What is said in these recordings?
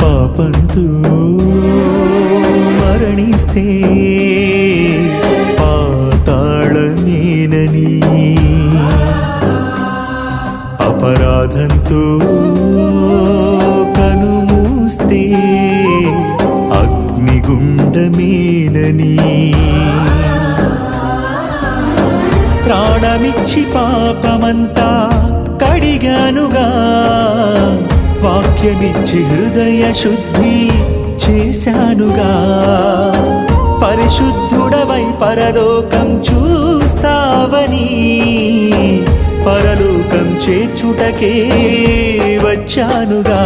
పాపంతో మరణిస్తే పాతాళమేనని, అపరాధంతో కనుమూస్తే అగ్నిగుండమేనని, ప్రాణమిచ్చి పాపమంతా కడిగానుగా, వాక్యమిచ్చి హృదయ శుద్ధి చేశానుగా, పరిశుద్ధుడవై పరలోకం చూస్తావని, పరలోకం చేర్చుటకే వచ్చానుగా.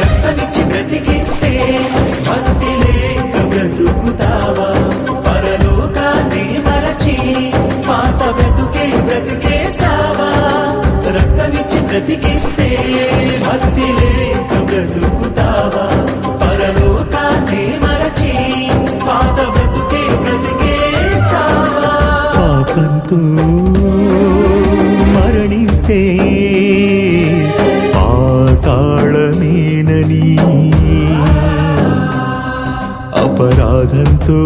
రక్తమిచ్చి బ్రతికిస్తే భక్తి లేక బ్రతుకుతావా? పరలోకాన్ని మరచి పాత బ్రతుకే బ్రతికేస్తావా? రక్తమిచ్చి బ్రతికిస్తే భక్తి లేక బ్రతుకుతావా? పరలోకాన్ని మరచి పాత బ్రతుకే బ్రతికేస్తావా? పాపంతో మరణిస్తే పాతాళమేనని, అపరాధంతో